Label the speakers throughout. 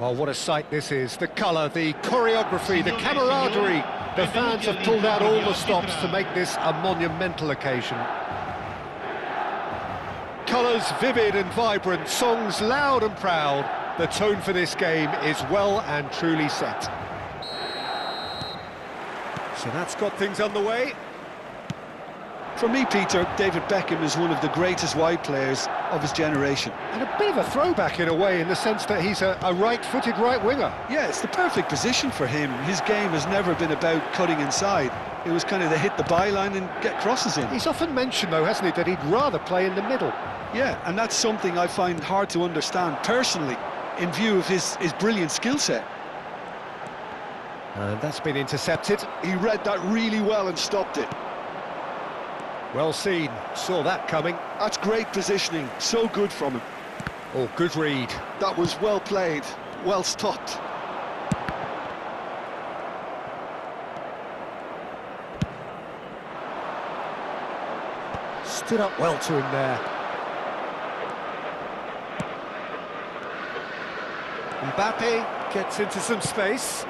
Speaker 1: Well, what a sight this is. The colour, the choreography, the camaraderie. The fans have pulled out all the stops to make this a monumental occasion. Colours vivid and vibrant, songs loud and proud. The tone for this game is well and truly set. So that's got things underway.
Speaker 2: For me, Peter, David Beckham is one of the greatest wide players of his generation.
Speaker 1: And a bit of a throwback in a way, in the sense that he's a right-footed right winger.
Speaker 2: Yeah, it's the perfect position for him. His game has never been about cutting inside. It was kind of to hit the byline and get crosses in.
Speaker 1: He's often mentioned, though, hasn't he, that he'd rather play in the middle.
Speaker 2: Yeah, and that's something I find hard to understand personally, in view of his brilliant skill set.
Speaker 1: And that's been intercepted.
Speaker 2: He read that really well and stopped it.
Speaker 1: Well seen, saw that coming.
Speaker 2: That's great positioning, so good from him.
Speaker 1: Oh, good read.
Speaker 2: That was well played, well stopped.
Speaker 1: Stood up well to him there. Mbappe gets into some space.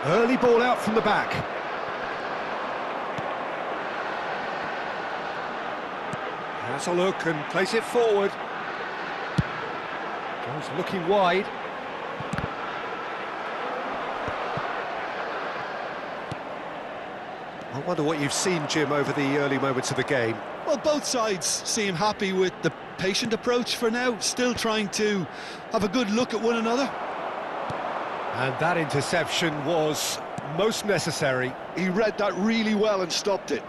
Speaker 1: Early ball out from the back. Has a look and plays it forward. Goes looking wide. I wonder what you've seen, Jim, over the early moments of the game.
Speaker 2: Well, both sides seem happy with the patient approach for now, still trying to have a good look at one another.
Speaker 1: And that interception was most necessary.
Speaker 2: He read that really well and stopped it.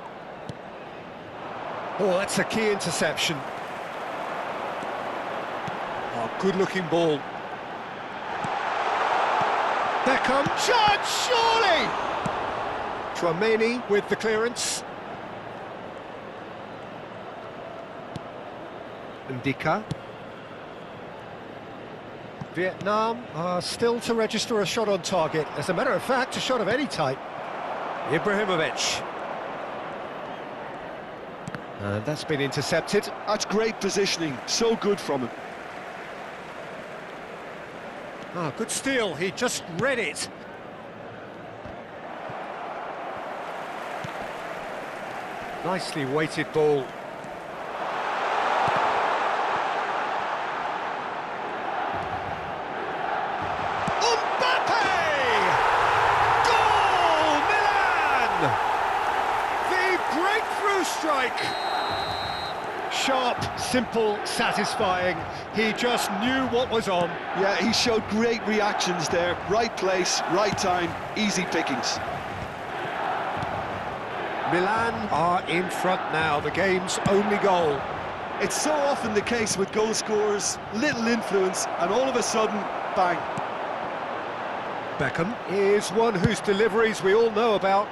Speaker 1: Oh, that's a key interception. Oh, good-looking ball. Beckham, shot, surely! Tchouaméni with the clearance. Ndika. Vietnam are still to register a shot on target. As a matter of fact, a shot of any type. Ibrahimovic. And that's been intercepted.
Speaker 2: That's great positioning, so good from him.
Speaker 1: Ah, good steal, he just read it. Nicely weighted ball. Mbappe! Goal, Milan! The breakthrough strike. Sharp, simple, satisfying. He just knew what was on.
Speaker 2: Yeah, he showed great reactions there. Right place, right time, easy pickings.
Speaker 1: Milan are in front now, the game's only goal.
Speaker 2: It's so often the case with goal scorers, little influence, and all of a sudden, bang.
Speaker 1: Beckham is one whose deliveries we all know about.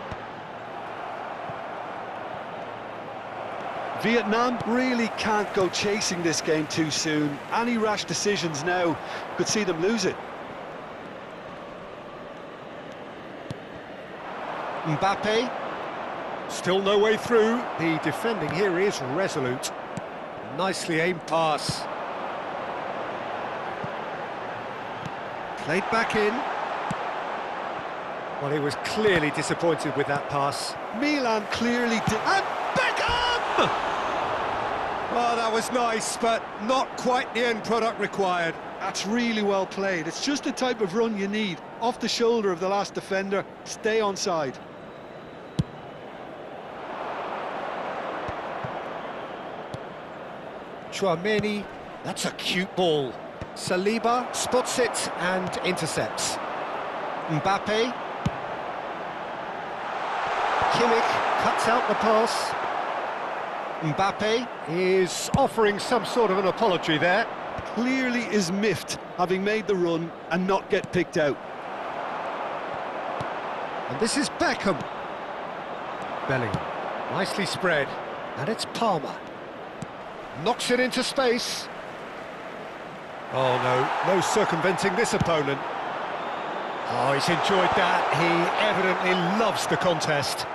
Speaker 2: Vietnam really can't go chasing this game too soon. Any rash decisions now could see them lose it.
Speaker 1: Mbappe, still no way through. The defending here is resolute. Nicely aimed pass. Played back in. Well, he was clearly disappointed with that pass.
Speaker 2: Milan clearly did.
Speaker 1: And Beckham! Oh, that was nice, but not quite the end product required.
Speaker 2: That's really well played. It's just the type of run you need. Off the shoulder of the last defender, stay onside.
Speaker 1: Tchouaméni, that's a cute ball. Saliba spots it and intercepts. Mbappe. Kimmich cuts out the pass. Mbappe is offering some sort of an apology there.
Speaker 2: Clearly is miffed, having made the run and not get picked out.
Speaker 1: And this is Beckham. Bellingham, nicely spread. And it's Palmer. Knocks it into space. Oh no, no circumventing this opponent. Oh, he's enjoyed that. He evidently loves the contest.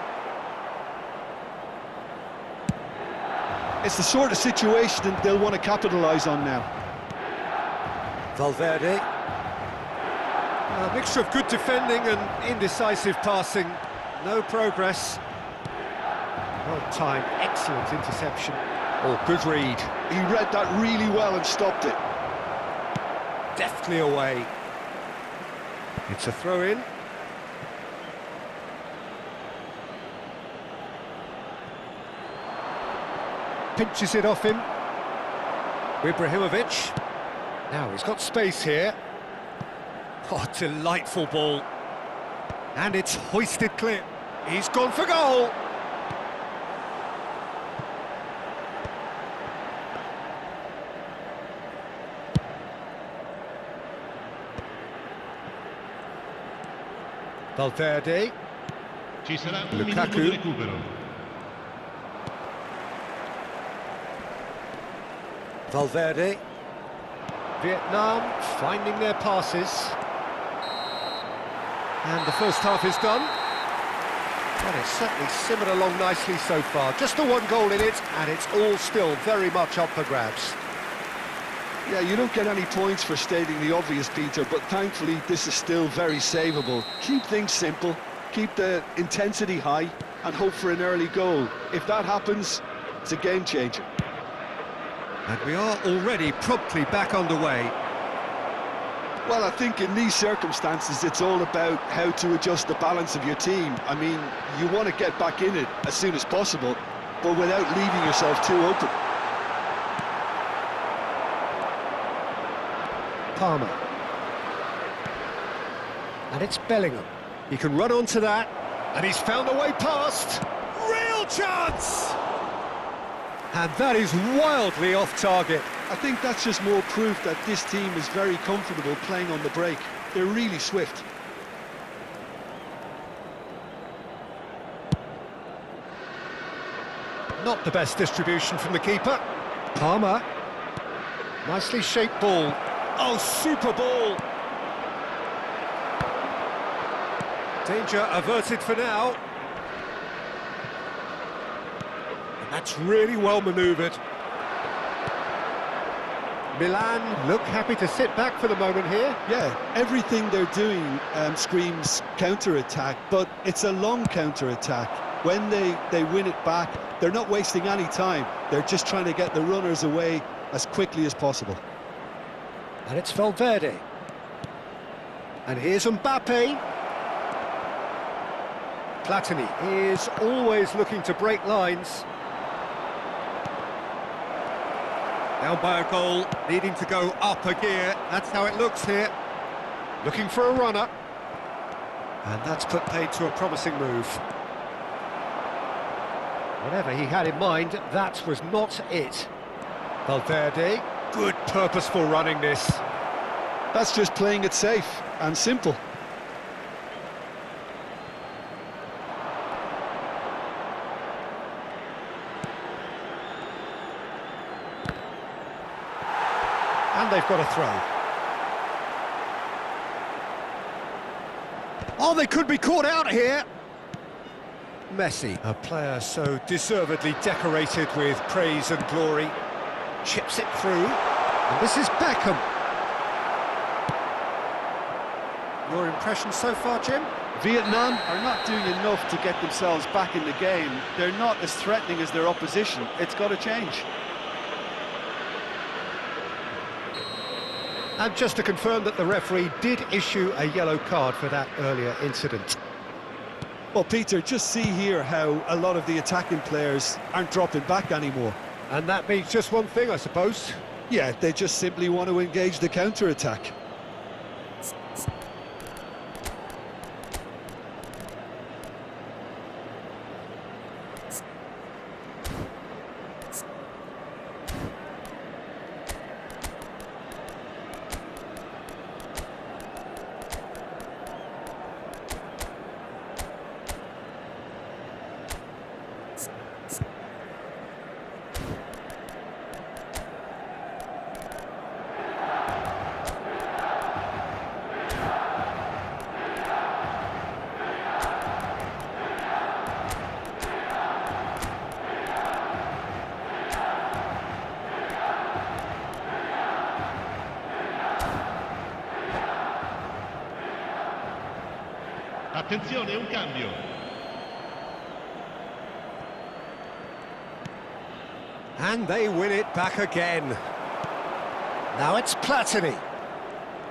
Speaker 2: It's the sort of situation they'll want to capitalise on now.
Speaker 1: Valverde A mixture of good defending and indecisive passing. No progress. Well timed, excellent interception. Oh, good read.
Speaker 2: He read that really well and stopped it.
Speaker 1: Deftly away. It's a throw-in. Pinches it off him. Ibrahimovic. Now he's got space here. Oh, delightful ball. And it's hoisted clear. He's gone for goal. Valverde.
Speaker 3: Ci sarà un minuto
Speaker 1: Lukaku.
Speaker 3: di recupero.
Speaker 1: Valverde. Vietnam finding their passes. And the first half is done. And it's certainly simmered along nicely so far. Just the one goal in it, and it's all still very much up for grabs.
Speaker 2: Yeah, you don't get any points for stating the obvious, Peter, but thankfully this is still very savable. Keep things simple, keep the intensity high, and hope for an early goal. If that happens, it's a game changer.
Speaker 1: And we are already promptly back underway.
Speaker 2: Well, I think in these circumstances, it's all about how to adjust the balance of your team. I mean, you want to get back in it as soon as possible, but without leaving yourself too open.
Speaker 1: Palmer. And it's Bellingham. He can run onto that, and he's found a way past. Real chance! And that is wildly off target.
Speaker 2: I think that's just more proof that this team is very comfortable playing on the break. They're really swift.
Speaker 1: Not the best distribution from the keeper. Palmer. Nicely shaped ball. Oh, super ball! Danger averted for now. And that's really well manoeuvred. Milan look happy to sit back for the moment here.
Speaker 2: Yeah, everything they're doing screams counter-attack, but it's a long counter-attack. When they win it back, they're not wasting any time. They're just trying to get the runners away as quickly as possible.
Speaker 1: And it's Valverde. And here's Mbappe. Platini is always looking to break lines. Down by a goal, needing to go up a gear. That's how it looks here. Looking for a runner. And that's put paid to a promising move. Whatever he had in mind, that was not it. Valverde, good purposeful running this.
Speaker 2: That's just playing it safe and simple.
Speaker 1: And they've got a throw. Oh, they could be caught out here. Messi, a player so deservedly decorated with praise and glory, chips it through. And this is Beckham. Your impression so far, Jim?
Speaker 4: Vietnam are not doing enough to get themselves back in the game. They're not as threatening as their opposition. It's got to change.
Speaker 1: And just to confirm that the referee did issue a yellow card for that earlier incident.
Speaker 2: Well, Peter, just see here how a lot of the attacking players aren't dropping back anymore.
Speaker 1: And that means just one thing, I suppose.
Speaker 2: Yeah, they just simply want to engage the counter-attack.
Speaker 3: Attenzione, un cambio.
Speaker 1: And they win it back again. Now it's Platini.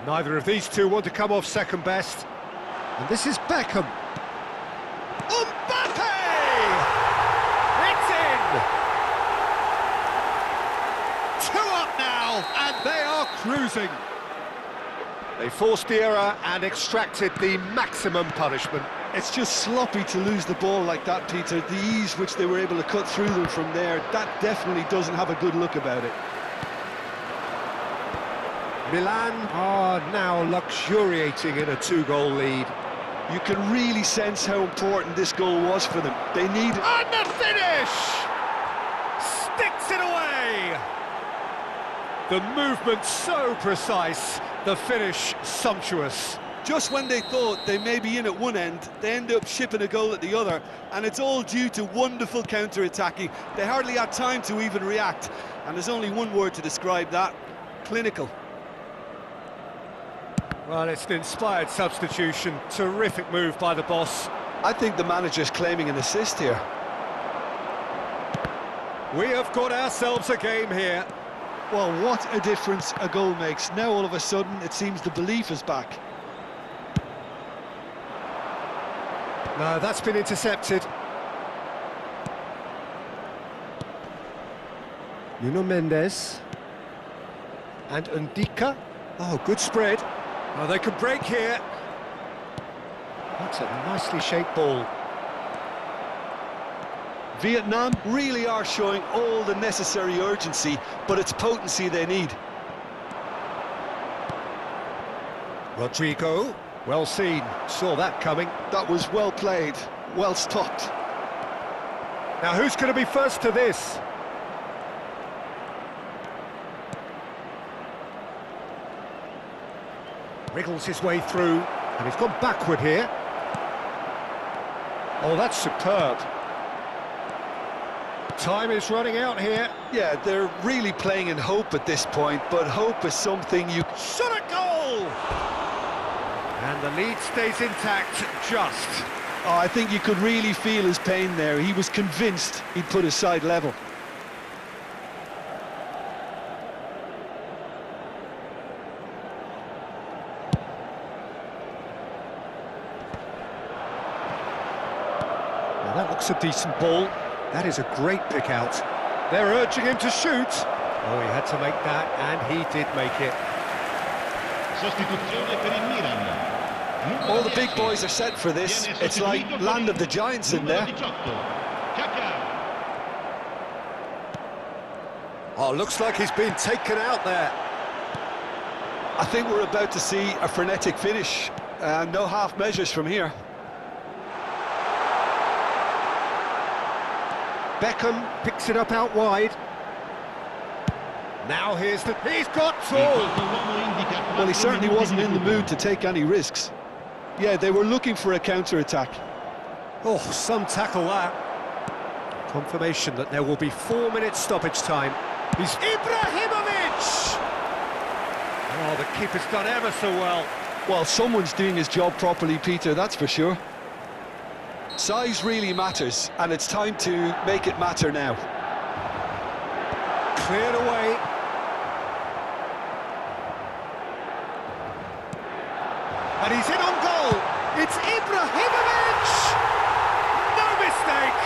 Speaker 1: Neither of these two want to come off second best. And this is Beckham. Mbappe! It's in! 2 up now, and they are cruising. They forced the error and extracted the maximum punishment.
Speaker 2: It's just sloppy to lose the ball like that, Peter. The ease which they were able to cut through them from there, that definitely doesn't have a good look about it.
Speaker 1: Milan are now luxuriating in a 2-goal lead.
Speaker 2: You can really sense how important this goal was for them. They need...
Speaker 1: And the finish! Sticks it away! The movement so precise, the finish sumptuous.
Speaker 2: Just when they thought they may be in at one end, they end up shipping a goal at the other, and it's all due to wonderful counter-attacking. They hardly had time to even react, and there's only one word to describe that: clinical.
Speaker 1: Well, it's an inspired substitution. Terrific move by the boss.
Speaker 2: I think the manager's claiming an assist here.
Speaker 1: We have got ourselves a game here.
Speaker 2: Well, what a difference a goal makes. Now all of a sudden it seems the belief is back.
Speaker 1: No, that's been intercepted. Nuno Mendes. And Ndika. Oh, good spread. Oh, they can break here. That's a nicely shaped ball.
Speaker 2: Vietnam really are showing all the necessary urgency, but it's potency they need.
Speaker 1: Rodrigo, well seen, saw that coming.
Speaker 2: That was well played, well stopped.
Speaker 1: Now who's going to be first to this? Wriggles his way through, and he's gone backward here. Oh, that's superb. Time is running out here.
Speaker 2: Yeah, they're really playing in hope at this point, but hope is something you...
Speaker 1: Shot a goal! And the lead stays intact, just.
Speaker 2: Oh, I think you could really feel his pain there. He was convinced he'd put his side level.
Speaker 1: Now that looks a decent ball. That is a great pick out. They're urging him to shoot. Oh, he had to make that, and he did make it.
Speaker 3: Sostituzione per il Milan.
Speaker 2: All the big boys are set for this. It's like land of the giants in there.
Speaker 1: Oh, looks like he's been taken out there.
Speaker 2: I think we're about to see a frenetic finish. No half measures from here.
Speaker 1: Beckham picks it up out wide. Now here's the... He's got all!
Speaker 2: Well, he certainly wasn't in the mood to take any risks. Yeah, they were looking for a counter-attack.
Speaker 1: Oh, some tackle that. Confirmation that there will be 4 minutes stoppage time. He's Ibrahimovic! Oh, the keeper's done ever so well.
Speaker 2: Well, someone's doing his job properly, Peter, that's for sure. Size really matters, and it's time to make it matter now.
Speaker 1: Cleared away. And he's in on goal. It's Ibrahimovic! No mistake!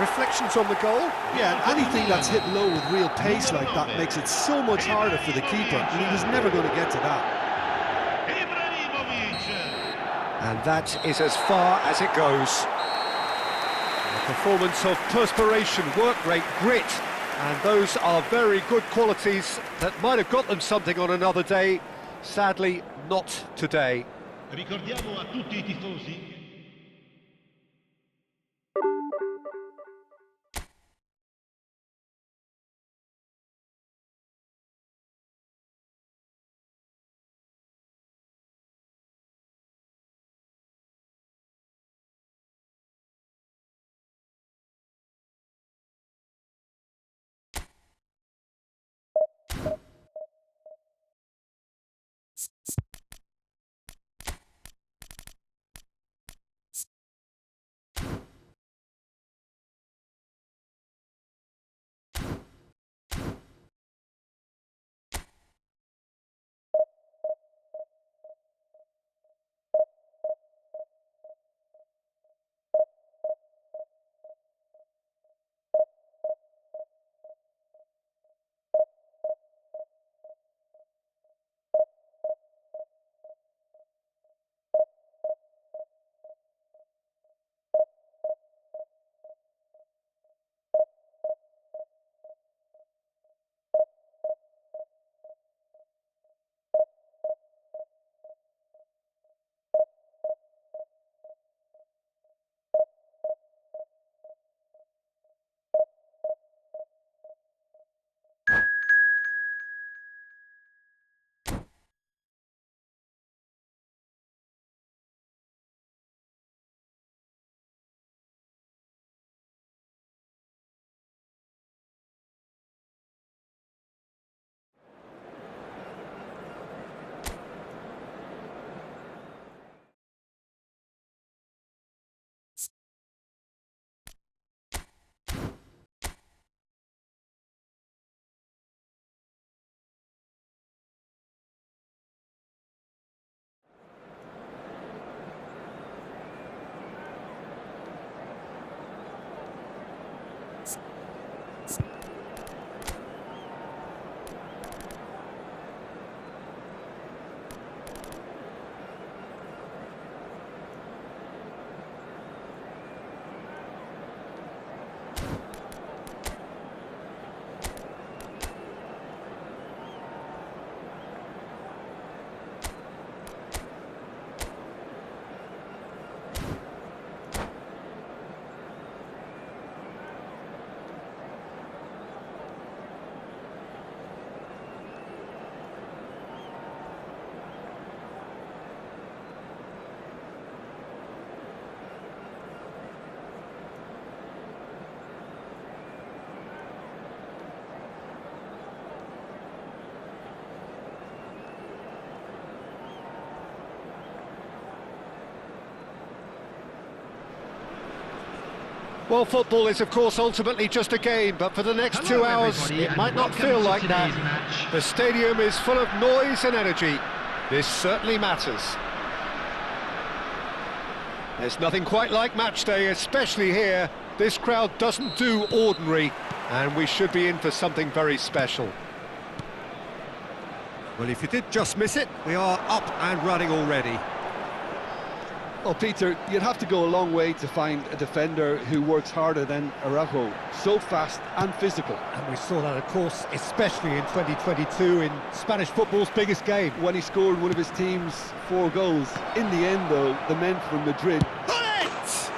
Speaker 1: Reflections on the goal?
Speaker 2: Yeah, and anything that's hit low with real pace like that makes it so much harder for the keeper, and he was never going to get to that.
Speaker 1: And that is as far as it goes. A performance of perspiration, work rate, grit, and those are very good qualities that might have got them something on another day. Sadly, not today.
Speaker 3: Ricordiamo a tutti I tifosi
Speaker 1: Well, football is, of course, ultimately just a game, but for the next 2 hours, it might not feel like that. The stadium is full of noise and energy. This certainly matters. There's nothing quite like match day, especially here. This crowd doesn't do ordinary, and we should be in for something very special.
Speaker 5: Well, if you did just miss it, we are up and running already.
Speaker 2: Well, Peter, you'd have to go a long way to find a defender who works harder than Araujo. So fast and physical.
Speaker 5: And we saw that, of course, especially in 2022 in Spanish football's biggest game.
Speaker 2: When he scored one of his team's 4 goals. In the end, though, the men from Madrid...
Speaker 1: Bullet!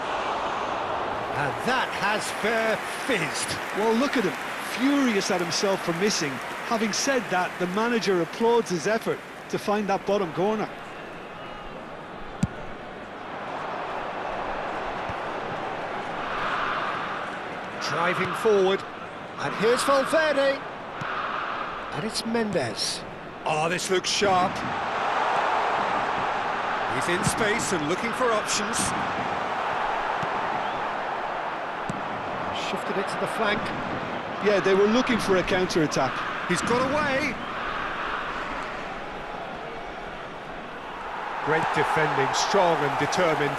Speaker 1: And that has fair fizzed.
Speaker 2: Well, look at him, furious at himself for missing. Having said that, the manager applauds his effort to find that bottom corner.
Speaker 1: Driving forward, and here's Valverde, and it's Mendes.
Speaker 5: Oh, this looks sharp. He's in space and looking for options.
Speaker 1: Shifted it to the flank.
Speaker 2: Yeah, they were looking for a counter-attack.
Speaker 5: He's got away.
Speaker 1: Great defending, strong and determined.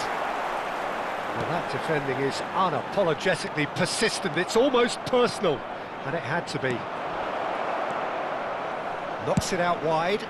Speaker 1: Well, that defending is unapologetically persistent. It's almost personal, and it had to be. Knocks it out wide.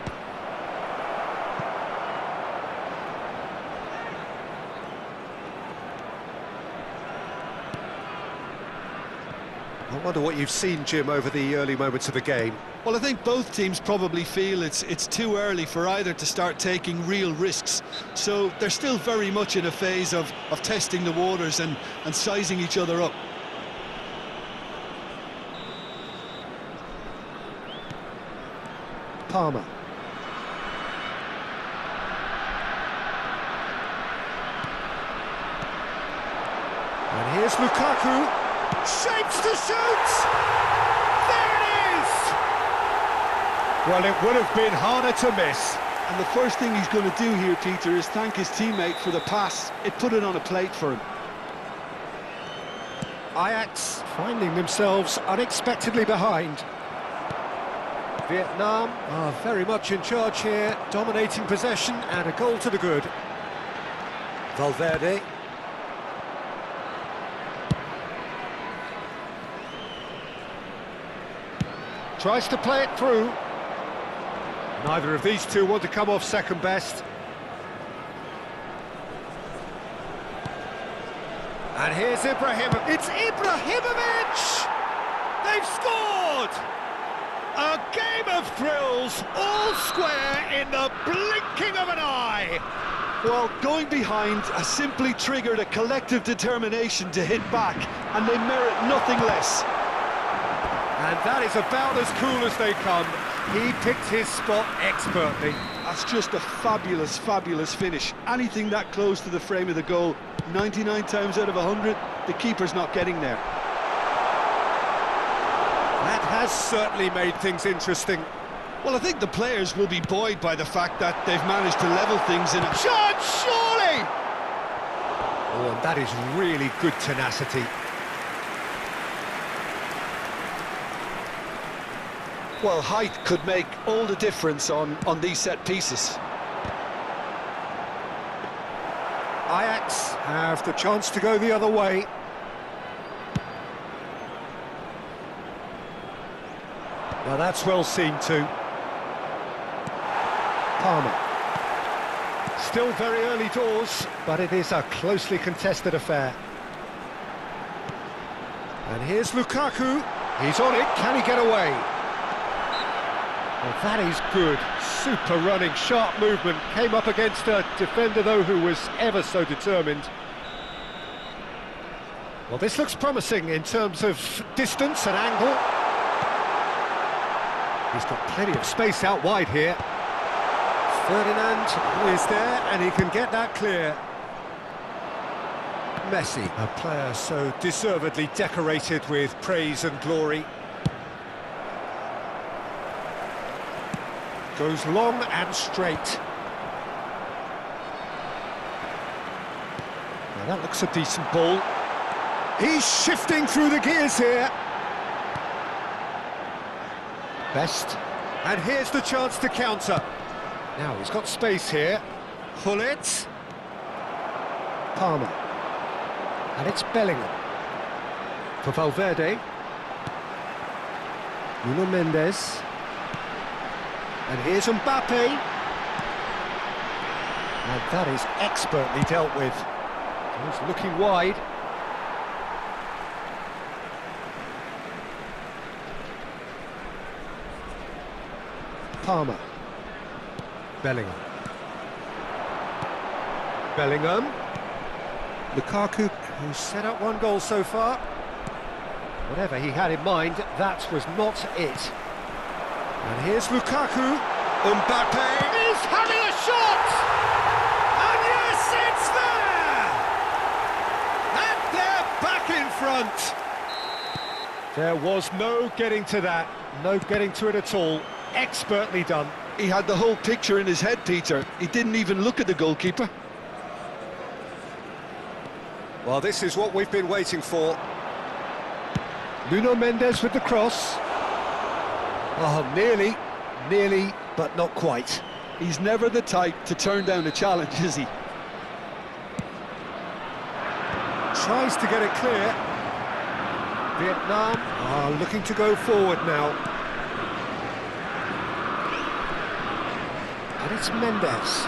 Speaker 5: I wonder what you've seen, Jim, over the early moments of the game.
Speaker 2: Well, I think both teams probably feel it's too early for either to start taking real risks. So they're still very much in a phase of testing the waters and sizing each other up.
Speaker 1: Palmer. And here's Lukaku. Shapes to shoot! There it is! Well, it would have been harder to miss.
Speaker 2: And the first thing he's going to do here, Peter, is thank his teammate for the pass. It put it on a plate for him.
Speaker 1: Ajax finding themselves unexpectedly behind. Vietnam are very much in charge here, dominating possession and a goal to the good. Valverde. Tries to play it through. Neither of these two want to come off second best. And here's Ibrahimovic. It's Ibrahimovic! They've scored! A game of thrills, all square in the blinking of an eye.
Speaker 2: Well, going behind has simply triggered a collective determination to hit back, and they merit nothing less.
Speaker 1: And that is about as cool as they come. He picked his spot expertly.
Speaker 2: That's just a fabulous, fabulous finish. Anything that close to the frame of the goal, 99 times out of 100, the keeper's not getting there.
Speaker 1: That has certainly made things interesting.
Speaker 2: Well, I think the players will be buoyed by the fact that they've managed to level things in a...
Speaker 1: Shot, surely! Oh, and that is really good tenacity.
Speaker 2: Well, height could make all the difference on these set pieces.
Speaker 1: Ajax have the chance to go the other way. Well, that's well seen too. Palmer. Still very early doors, but it is a closely contested affair. And here's Lukaku. He's on it. Can he get away? Well, that is good. Super running, sharp movement. Came up against a defender, though, who was ever so determined. Well, this looks promising in terms of distance and angle. He's got plenty of space out wide here. Ferdinand is there, and he can get that clear. Messi, a player so deservedly decorated with praise and glory. Goes long and straight. Now that looks a decent ball. He's shifting through the gears here. Best. And here's the chance to counter. Now he's got space here. Hullet. Palmer. And it's Bellingham. For Valverde. Nuno Mendes. And here's Mbappe. And that is expertly dealt with. He's looking wide. Palmer. Bellingham. Bellingham. Lukaku, who's set up one goal so far. Whatever he had in mind, that was not it. And here's Lukaku. Mbappe is having a shot! And yes, it's there! And they're back in front! There was no getting to that, no getting to it at all. Expertly done.
Speaker 2: He had the whole picture in his head, Peter. He didn't even look at the goalkeeper.
Speaker 1: Well, this is what we've been waiting for. Nuno Mendes with the cross. Oh, nearly, but not quite.
Speaker 2: He's never the type to turn down a challenge, is he?
Speaker 1: Tries to get it clear. Vietnam are looking to go forward now. And it's Mendes.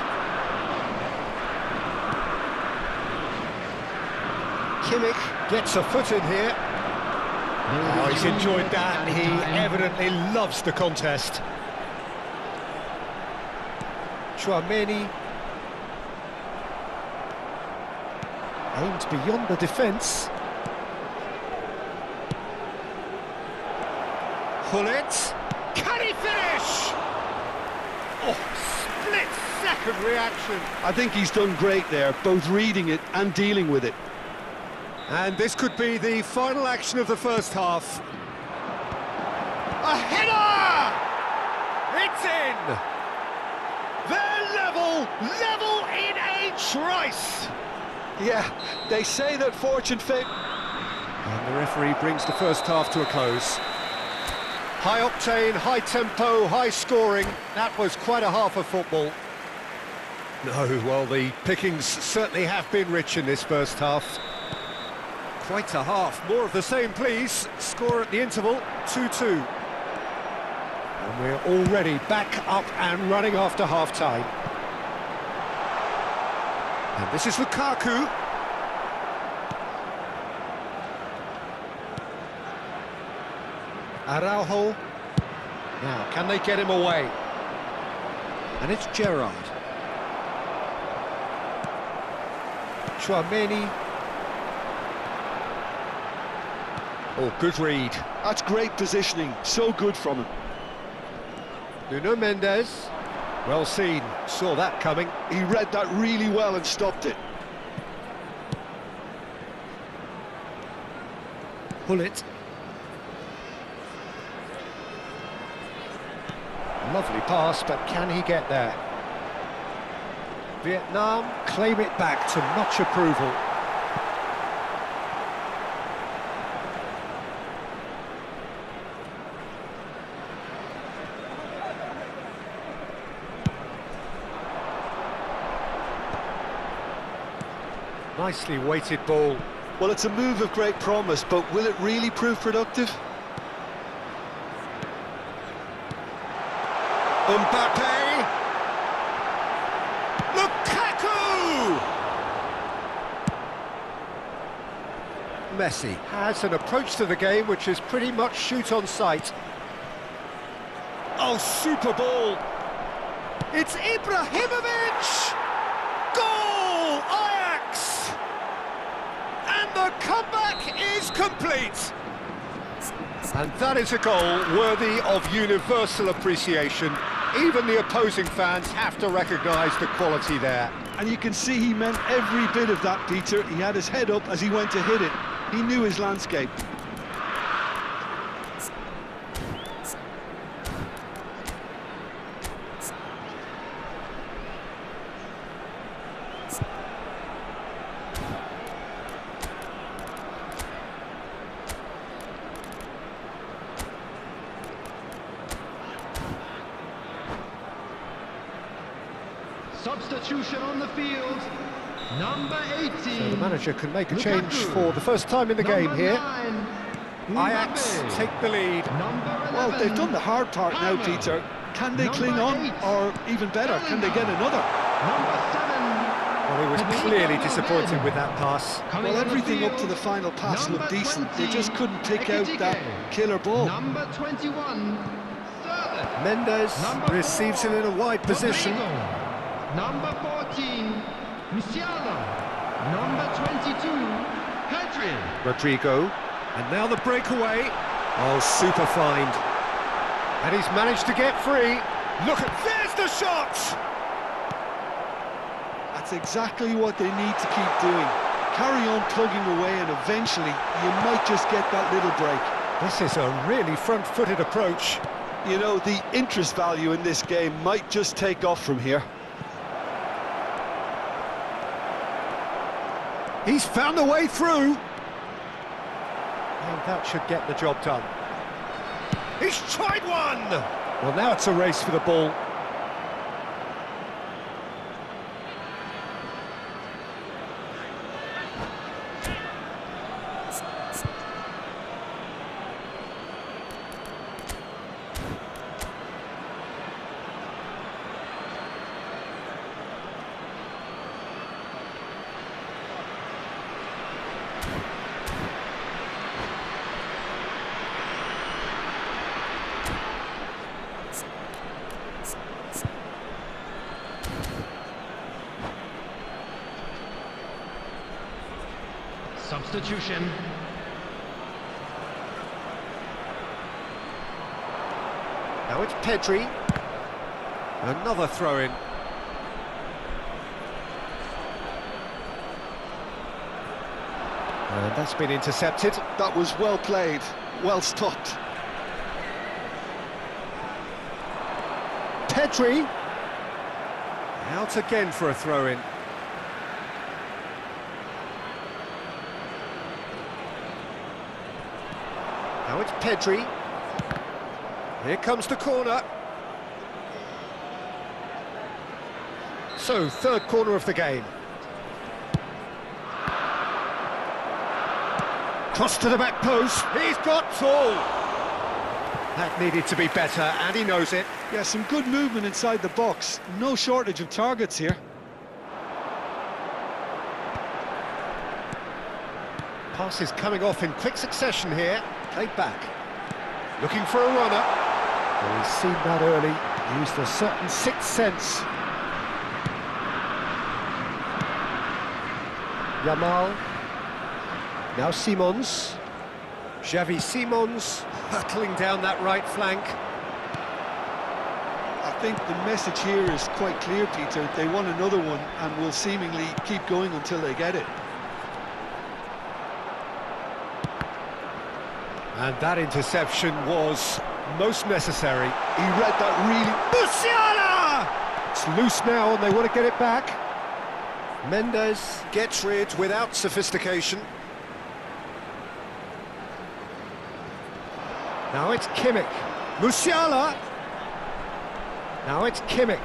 Speaker 1: Kimmich gets a foot in here. Oh, he's enjoyed that. He evidently loves the contest. Chouameni aimed beyond the defence. Hullet. Can he finish? Oh, split-second reaction.
Speaker 2: I think he's done great there, both reading it and dealing with it.
Speaker 1: And this could be the final action of the first half. A header! It's in! They're level in a trice!
Speaker 2: Yeah, they say that fortune favours.
Speaker 1: And the referee brings the first half to a close. High octane, high tempo, high scoring. That was quite a half of football. No, well, the pickings certainly have been rich in this first half. Quite a half. More of the same, please. Score at the interval, 2-2. And we're already back up and running after half-time. And this is Lukaku. Araujo. Now, can they get him away? And it's Gerrard. Chouameni. Oh, good read.
Speaker 2: That's great positioning, so good from him.
Speaker 1: Nuno Mendes. Well seen, saw that coming.
Speaker 2: He read that really well and stopped it.
Speaker 1: Hullet. Lovely pass, but can he get there? Vietnam claim it back to much approval. Nicely weighted ball.
Speaker 2: Well, it's a move of great promise, but will it really prove productive?
Speaker 1: Mbappe! Lukaku! Messi has an approach to the game which is pretty much shoot on sight. Oh, super ball! It's Ibrahimovic! Goal! Ajax! And the comeback is complete! And that is a goal worthy of universal appreciation. Even the opposing fans have to recognise the quality there.
Speaker 2: And you can see he meant every bit of that, Peter. He had his head up as he went to hit it. He knew his landscape.
Speaker 6: Substitution on the field. Number 18.
Speaker 1: So the manager can make a change
Speaker 6: Lukaku.
Speaker 1: for the first time in the game
Speaker 6: Number
Speaker 1: here.
Speaker 6: 9.
Speaker 1: Ajax
Speaker 6: Mbappe.
Speaker 1: take the lead.
Speaker 6: Number 11.
Speaker 2: Well, they've done the hard part now,
Speaker 6: Palmer.
Speaker 2: Peter. Can they
Speaker 6: Number
Speaker 2: cling on?
Speaker 6: 8.
Speaker 2: Or even better, can they get another?
Speaker 6: Number 7.
Speaker 1: Well, he was clearly disappointed with that pass.
Speaker 6: Coming
Speaker 2: Well,
Speaker 6: on the
Speaker 2: everything up
Speaker 6: field.
Speaker 2: to the final pass
Speaker 6: Number
Speaker 2: looked decent.
Speaker 6: 20.
Speaker 2: They just couldn't pick out that
Speaker 6: Ekitike.
Speaker 2: killer ball.
Speaker 6: Number 21. Servette.
Speaker 1: Mendes
Speaker 6: Number
Speaker 1: receives
Speaker 6: 4.
Speaker 1: it in a wide position.
Speaker 6: Rodrigo. Number 14. Musiala. Number 22. Pedri.
Speaker 1: Rodrigo. And now the breakaway. Oh, super find. And he's managed to get free. Look at, there's the shot!
Speaker 2: That's exactly what they need to keep doing. Carry on plugging away and eventually you might just get that little break.
Speaker 1: This is a really front-footed approach.
Speaker 2: You know, the interest value in this game might just take off from here.
Speaker 1: He's found a way through. And that should get the job done. He's tried one! Well, now it's a race for the ball.
Speaker 6: Substitution.
Speaker 1: Now it's Pedri. Another throw-in. And that's been intercepted.
Speaker 2: That was well played, well stopped.
Speaker 1: Petri. Out again for a throw-in. Now it's Pedri. Here comes the corner. So, third corner of the game. Cross to the back post. He's got tall. That needed to be better, and he knows it.
Speaker 2: Yeah, some good movement inside the box. No shortage of targets here.
Speaker 1: Pass is coming off in quick succession here. Played back. Looking for a runner. Well, he's seen that early. Used a certain sixth sense. Yamal. Now Simons. Xavi Simons hurtling down that right flank.
Speaker 2: I think the message here is quite clear, Peter. They want another one and will seemingly keep going until they get it.
Speaker 1: And that interception was most necessary.
Speaker 2: He read that really...
Speaker 1: Musiala! It's loose now and they want to get it back. Mendes gets rid without sophistication. Now it's Kimmich. Musiala! Now it's Kimmich.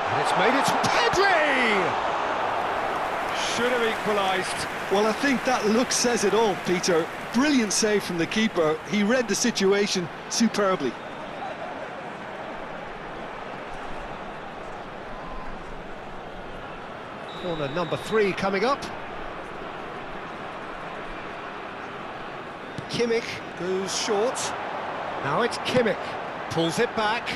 Speaker 1: And it's made it to Pedri! Should have equalised.
Speaker 2: Well, I think that look says it all, Peter. Brilliant save from the keeper. He read the situation superbly.
Speaker 1: Corner number 3 coming up. Kimmich goes short. Now it's Kimmich. Pulls it back.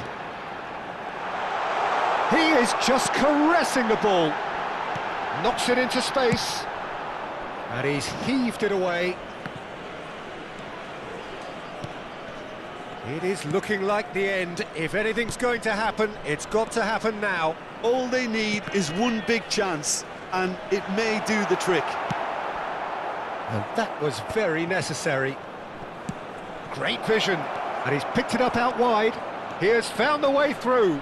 Speaker 1: He is just caressing the ball. Knocks it into space. And he's heaved it away. It is looking like the end. If anything's going to happen, it's got to happen now.
Speaker 2: All they need is one big chance, and it may do the trick.
Speaker 1: And that was very necessary. Great vision. And he's picked it up out wide. He has found the way through.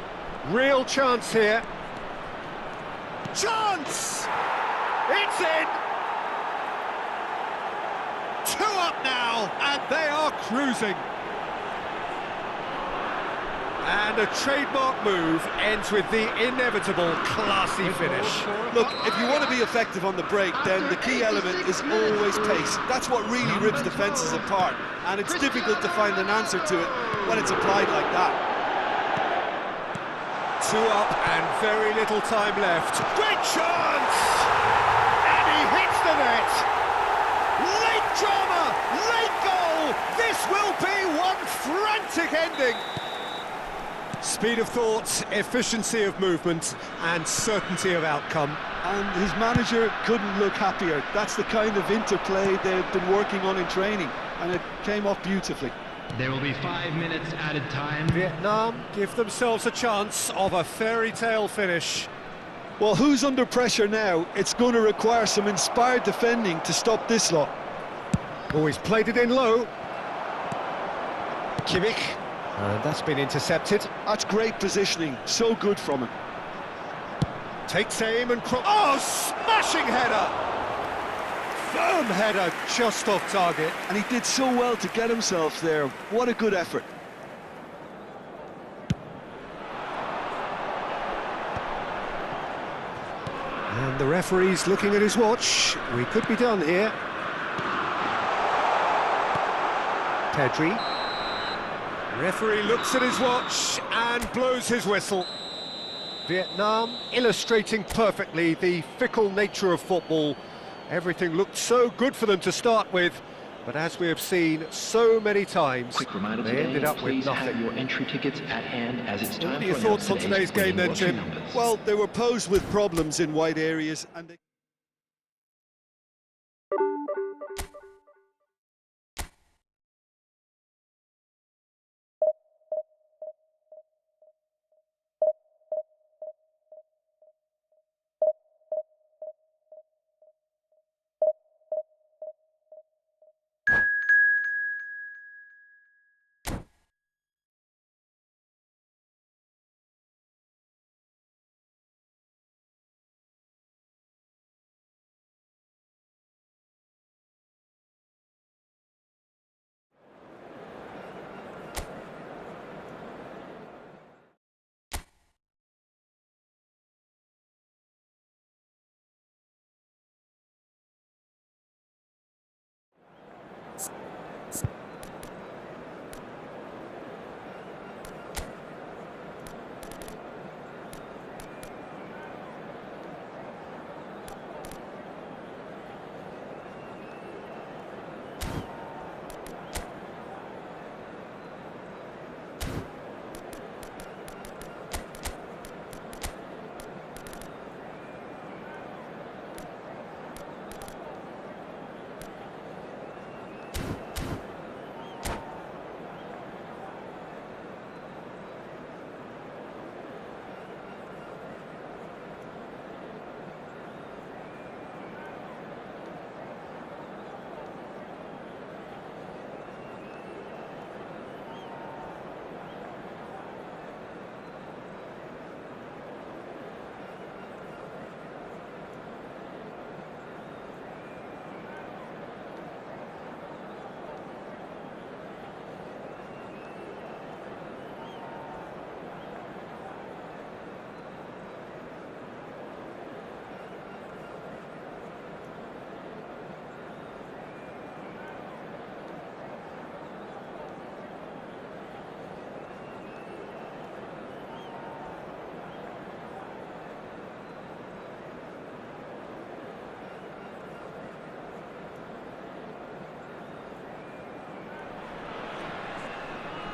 Speaker 1: Real chance here. Chance! It's in! 2 up now, and they are cruising. And a trademark move ends with the inevitable classy finish.
Speaker 2: Look, if you want to be effective on the break, then the key element is always pace. That's what really rips defences apart, and it's difficult to find an answer to it when it's applied like that.
Speaker 1: 2 up and very little time left. Great chance! And he hits the net! Late drama! Late goal! This will be one frantic ending! Speed of thought, efficiency of movement, and certainty of outcome.
Speaker 2: And his manager couldn't look happier. That's the kind of interplay they've been working on in training, and it came off beautifully.
Speaker 6: There will be 5 minutes added time.
Speaker 1: Vietnam give themselves a chance of a fairy tale finish.
Speaker 2: Well, who's under pressure now? It's going to require some inspired defending to stop this lot.
Speaker 1: Always played it in low. Kimmich. And that's been intercepted.
Speaker 2: That's great positioning, so good from him.
Speaker 1: Takes aim and oh, smashing header! Firm header, just off target.
Speaker 2: And he did so well to get himself there. What a good effort.
Speaker 1: And the referee's looking at his watch. We could be done here. Pedri. Referee looks at his watch and blows his whistle. Vietnam illustrating perfectly the fickle nature of football. Everything looked so good for them to start with, but as we have seen so many times,
Speaker 7: Quick reminder
Speaker 1: they
Speaker 7: today,
Speaker 1: ended up with
Speaker 7: please have
Speaker 1: nothing.
Speaker 7: your entry tickets at hand as it's time
Speaker 1: What are
Speaker 7: for
Speaker 1: your thoughts on today's game then, Jim?
Speaker 2: Well, they were posed with problems in wide areas, and they...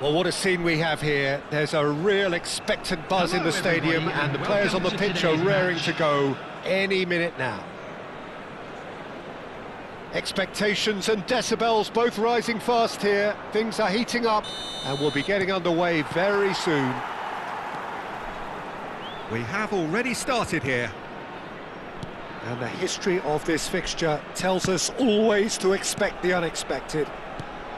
Speaker 1: Well, what a scene we have here. There's a real expectant buzz in the stadium, and the players on the pitch are raring to go any minute now. Expectations and decibels both rising fast here. Things are heating up, and we'll be getting underway very soon. We have already started here. And the history of this fixture tells us always to expect the unexpected.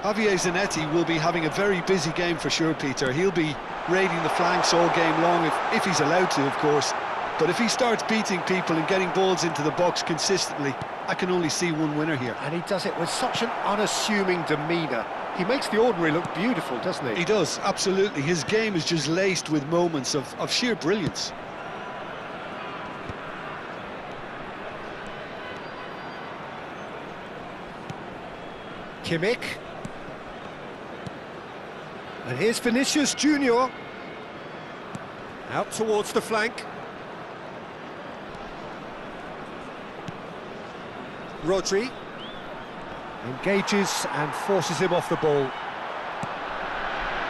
Speaker 2: Javier Zanetti will be having a very busy game for sure, Peter. He'll be raiding the flanks all game long, if he's allowed to, of course. But if he starts beating people and getting balls into the box consistently, I can only see one winner here.
Speaker 1: And he does it with such an unassuming demeanour. He makes the ordinary look beautiful, doesn't he?
Speaker 2: He does, absolutely. His game is just laced with moments of sheer brilliance.
Speaker 1: Kimmich. And here's Vinicius Junior. Out towards the flank. Rodri. Engages and forces him off the ball.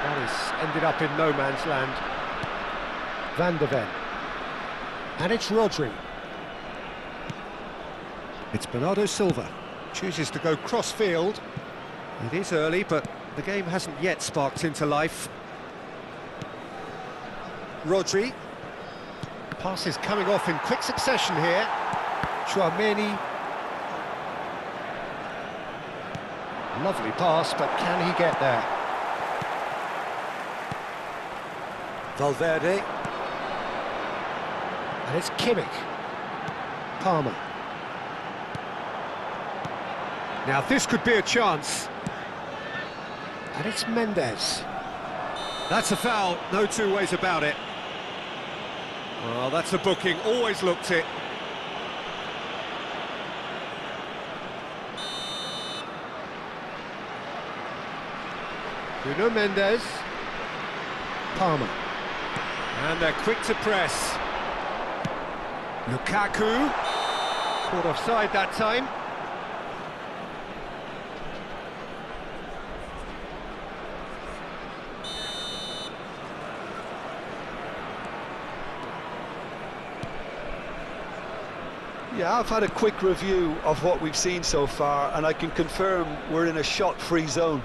Speaker 1: That has ended up in no man's land. Van de Ven. And it's Rodri. It's Bernardo Silva. Chooses to go cross-field. It is early, but the game hasn't yet sparked into life. Rodri. Passes coming off in quick succession here. Tchouaméni. Lovely pass, but can he get there? Valverde. And it's Kimmich. Palmer. Now this could be a chance. And it's Mendes. That's a foul, no two ways about it. Well, that's a booking, always looked it. Bruno Mendes. Palmer. And they're quick to press. Lukaku. Caught offside that time.
Speaker 2: Yeah, I've had a quick review of what we've seen so far, and I can confirm we're in a shot-free zone.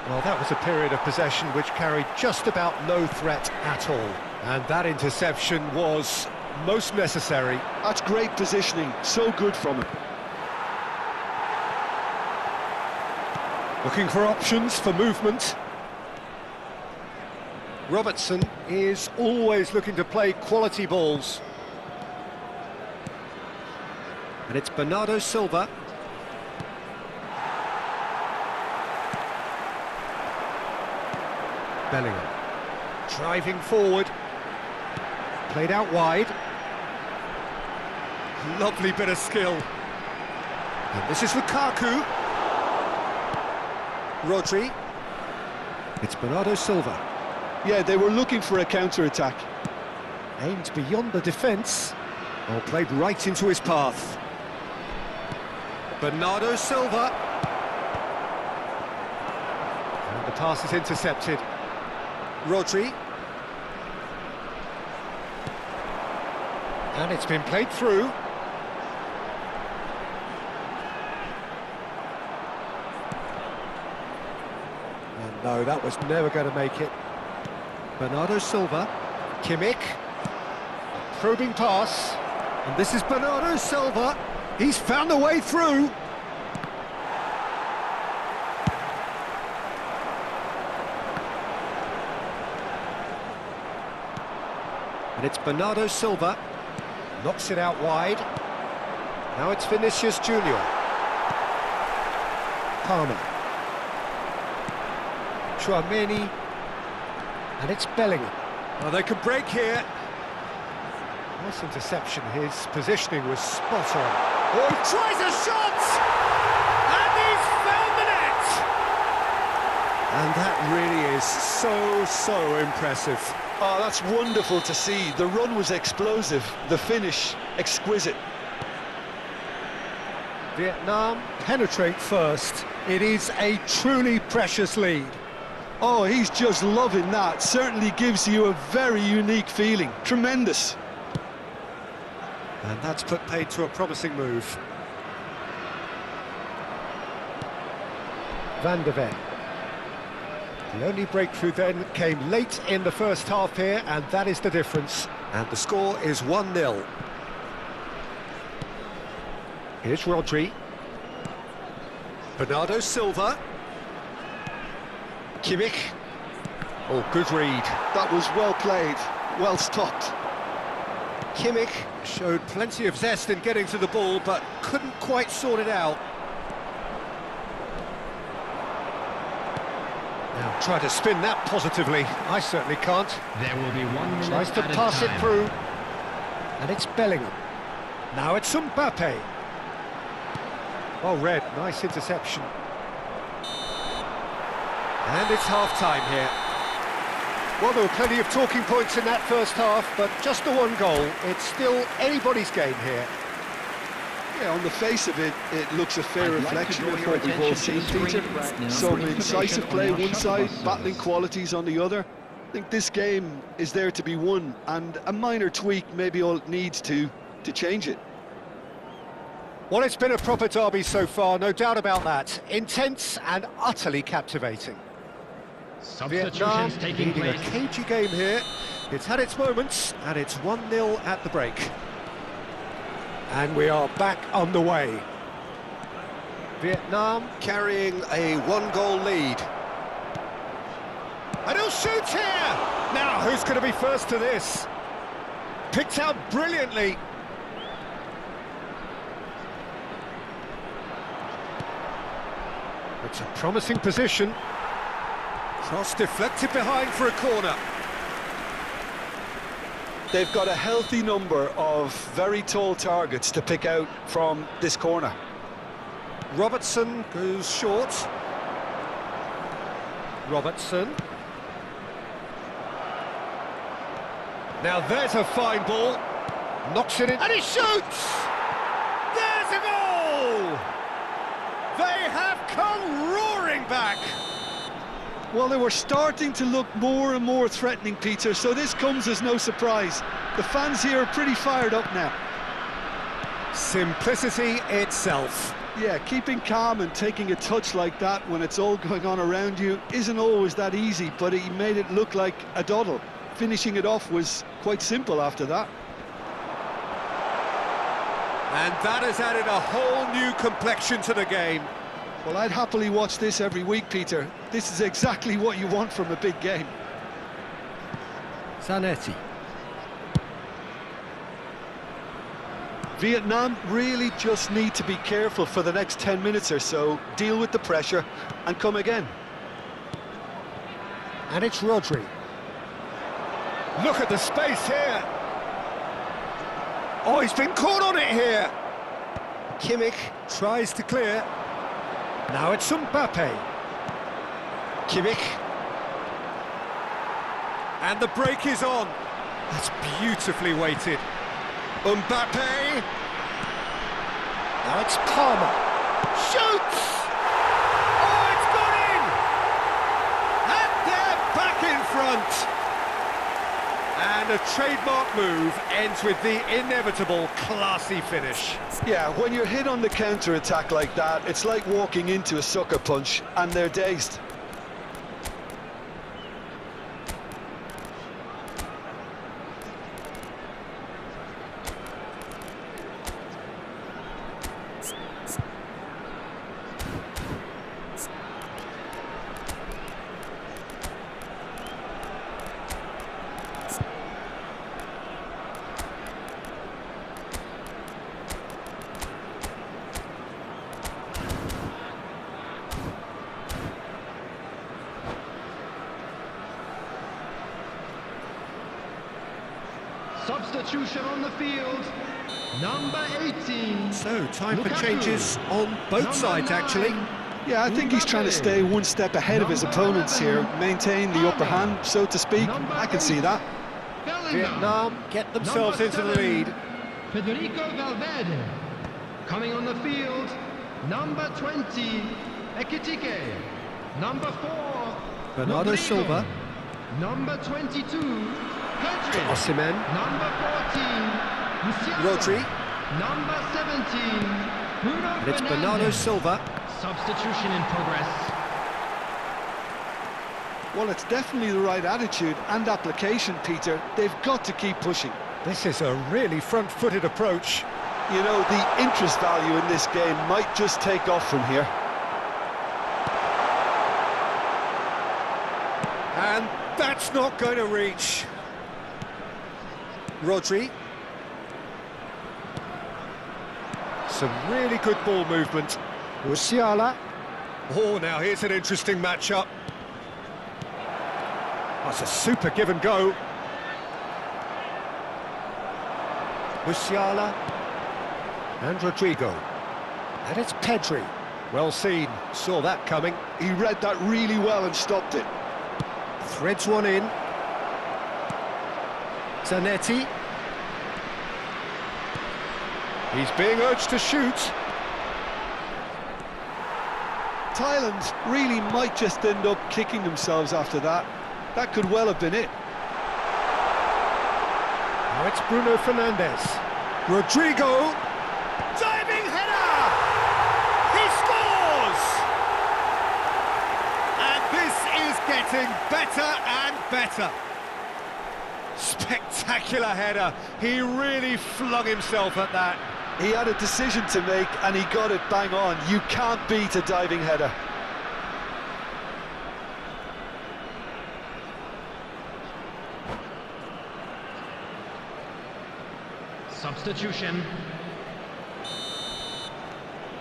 Speaker 1: Well, that was a period of possession which carried just about no threat at all. And that interception was most necessary.
Speaker 2: That's great positioning, so good from him.
Speaker 1: Looking for options for movement. Robertson is always looking to play quality balls. And it's Bernardo Silva. Bellingham. Driving forward. Played out wide. Lovely bit of skill. And this is Lukaku. Rodri. It's Bernardo Silva.
Speaker 2: Yeah, they were looking for a counter-attack.
Speaker 1: Aimed beyond the defence. Or played right into his path. Bernardo Silva. And the pass is intercepted. Rodri. And it's been played through. And no, that was never going to make it. Bernardo Silva. Kimmich. Probing pass. And this is Bernardo Silva. He's found a way through. And it's Bernardo Silva. Knocks it out wide. Now it's Vinicius Junior. Palmer. Tchouaméni. And it's Bellingham. Well, they can break here. Nice interception. His positioning was spot on. Oh, he tries a shot! And he's found the net! And that really is so impressive.
Speaker 2: Oh, that's wonderful to see. The run was explosive, the finish exquisite.
Speaker 1: Vietnam penetrate first. It is a truly precious lead.
Speaker 2: Oh, he's just loving that. Certainly gives you a very unique feeling. Tremendous.
Speaker 1: And that's put paid to a promising move. Van de Ven. The only breakthrough then came late in the first half here, and that is the difference. And the score is 1-0. Here's Rodri. Bernardo Silva. Kimmich. Oh, good read.
Speaker 2: That was well played, well stopped.
Speaker 1: Kimmich showed plenty of zest in getting to the ball, but couldn't quite sort it out. Now, try to spin that positively. I certainly can't.
Speaker 6: There will be 1 minute
Speaker 1: Tries to
Speaker 6: at a
Speaker 1: pass it
Speaker 6: time.
Speaker 1: through. And it's Bellingham. Now it's Mbappe. Well read, nice interception. And it's half-time here. Well, there were plenty of talking points in that first half, but just the one goal. It's still anybody's game here.
Speaker 2: Yeah, on the face of it, it looks a fair
Speaker 7: I'd like to
Speaker 2: reflection
Speaker 7: draw
Speaker 2: of
Speaker 7: your
Speaker 2: what we've all
Speaker 7: attention
Speaker 2: seen,
Speaker 7: to the
Speaker 2: Peter.
Speaker 7: screen right now
Speaker 2: Some
Speaker 7: for
Speaker 2: incisive
Speaker 7: information
Speaker 2: play
Speaker 7: on
Speaker 2: one
Speaker 7: our
Speaker 2: side,
Speaker 7: shuttle
Speaker 2: battling
Speaker 7: buses.
Speaker 2: qualities on the other. I think this game is there to be won, and a minor tweak maybe all it needs to change it.
Speaker 1: Well, it's been a proper derby so far, no doubt about that. Intense and utterly captivating. Vietnam
Speaker 6: Substitutions taking
Speaker 1: leading a
Speaker 6: place.
Speaker 1: cagey game here. It's had its moments, and it's 1-0 at the break. And we are back underway. Vietnam carrying a one-goal lead. And he'll shoot here! Now, who's going to be first to this? Picked out brilliantly. It's a promising position. Cross deflected behind for a corner.
Speaker 2: They've got a healthy number of very tall targets to pick out from this corner.
Speaker 1: Robertson goes short. Robertson. Now there's a fine ball. Knocks it in. And he shoots! There's a goal! They have come roaring back.
Speaker 2: Well, they were starting to look more and more threatening, Peter, so this comes as no surprise. The fans here are pretty fired up now.
Speaker 1: Simplicity itself.
Speaker 2: Yeah, keeping calm and taking a touch like that when it's all going on around you isn't always that easy, but he made it look like a doddle. Finishing it off was quite simple after that.
Speaker 1: And that has added a whole new complexion to the game.
Speaker 2: Well, I'd happily watch this every week, Peter. This is exactly what you want from a big game.
Speaker 5: Zanetti.
Speaker 2: Vietnam really just need to be careful for the next 10 minutes or so, deal with the pressure and come again.
Speaker 1: And it's Rodri. Look at the space here. Oh, he's been caught on it here. Kimmich tries to clear. Now it's Mbappe. Kimmich. And the break is on. That's beautifully weighted. Mbappe. Now it's Palmer. Shoots! Oh, it's gone in! And they're back in front. And a trademark move ends with the inevitable classy finish.
Speaker 2: Yeah, when you're hit on the counter-attack like that, it's like walking into a sucker punch and they're dazed.
Speaker 6: Substitution on the field. Number 18.
Speaker 1: So, time for
Speaker 6: Lukaku.
Speaker 1: changes on both
Speaker 6: Number
Speaker 1: sides,
Speaker 6: 9.
Speaker 1: actually.
Speaker 2: Yeah, I think he's trying to stay one step ahead of his opponents here, maintain the upper hand, so to speak. I can see that.
Speaker 6: Bellingham.
Speaker 1: Vietnam get themselves
Speaker 6: Number
Speaker 1: into the
Speaker 6: 7,
Speaker 1: lead.
Speaker 6: Federico Valverde. Coming on the field, number 20, Ekitike. Number 4,
Speaker 1: Bernardo
Speaker 6: Rodrigo.
Speaker 1: Silva.
Speaker 6: Number 22, Pedri.
Speaker 1: Osimhen.
Speaker 6: Number 14, Musiala.
Speaker 1: Rodri.
Speaker 6: Number 17, Bruno
Speaker 1: And it's
Speaker 6: Fernandes.
Speaker 1: Bernardo Silva.
Speaker 6: Substitution in progress.
Speaker 2: Well, it's definitely the right attitude and application, Peter. They've got to keep pushing.
Speaker 1: This is a really front-footed approach.
Speaker 2: You know, the interest value in this game might just take off from here.
Speaker 1: And that's not going to reach. Rodri. Some really good ball movement. Musiala. Oh, now here's an interesting matchup. That's a super give and go. Musiala and Rodrigo. And it's Pedri. Well seen, saw that coming.
Speaker 2: He read that really well and stopped it.
Speaker 1: Threads one in. Zanetti. He's being urged to shoot.
Speaker 2: Thailand really might just end up kicking themselves after that. That could well have been it.
Speaker 1: Now it's Bruno Fernandes. Rodrigo. Diving header! He scores! And this is getting better and better. Spectacular header. He really flung himself at that.
Speaker 2: He had a decision to make and he got it bang on. You can't beat a diving header.
Speaker 3: Substitution.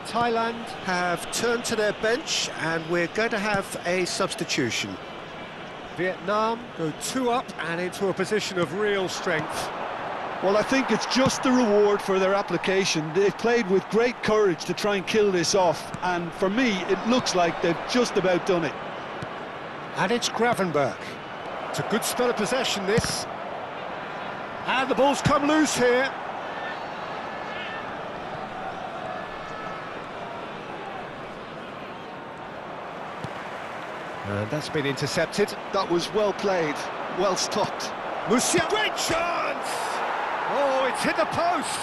Speaker 1: Thailand have turned to their bench and we're going to have a substitution. Vietnam go 2 up and into a position of real strength.
Speaker 2: Well, I think it's just the reward for their application. They've played with great courage to try and kill this off, and for me, it looks like they've just about done it.
Speaker 1: And it's Gravenberch. It's a good spell of possession, this. And the ball's come loose here. And that's been intercepted.
Speaker 2: That was well played, well stopped.
Speaker 1: Musiala, great chance! Oh, it's hit the post!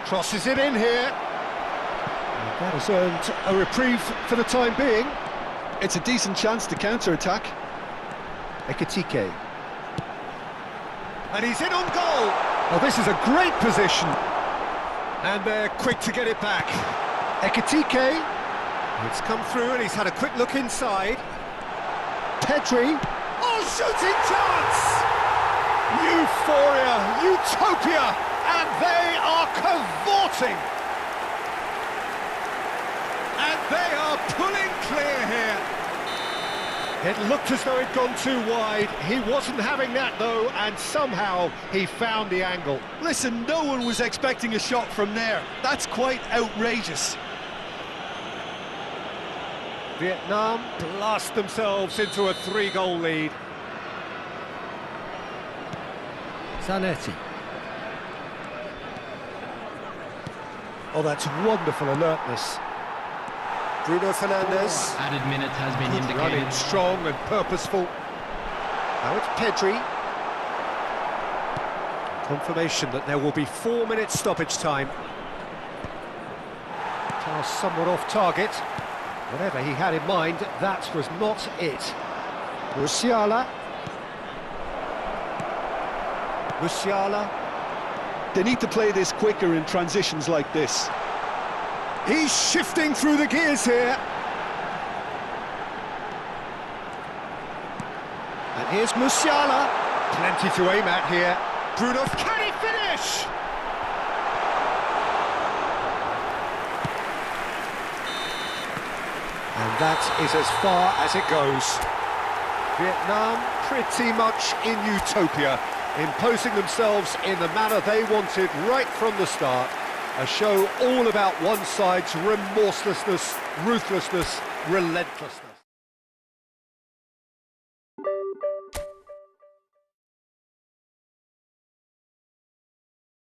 Speaker 1: Crosses it in here. And that has earned a reprieve for the time being.
Speaker 2: It's a decent chance to counter-attack.
Speaker 1: Ekitike. And he's in on goal! Oh, this is a great position. And they're quick to get it back. Ekitike. It's come through and he's had a quick look inside. Pedri. Oh, shooting chance! Euphoria, utopia, and they are cavorting. And they are pulling clear here. It looked as though it'd gone too wide. He wasn't having that though, and somehow he found the angle.
Speaker 2: Listen, no one was expecting a shot from there. That's quite outrageous.
Speaker 1: Vietnam blast themselves into a 3-goal lead. Zanetti. Oh, that's wonderful alertness. Bruno Fernandes.
Speaker 7: Added minute has been
Speaker 1: Good running,
Speaker 7: indicated.
Speaker 1: strong and purposeful. Now it's Pedri. Confirmation that there will be 4 minutes stoppage time. Pass somewhat off target. Whatever he had in mind, that was not it. Musiala. Musiala.
Speaker 2: They need to play this quicker in transitions like this.
Speaker 1: He's shifting through the gears here. And here's Musiala. Plenty to aim at here. Bruno, can he finish? And that is as far as it goes. Vietnam pretty much in utopia, imposing themselves in the manner they wanted right from the start. A show all about one side's remorselessness, ruthlessness, relentlessness.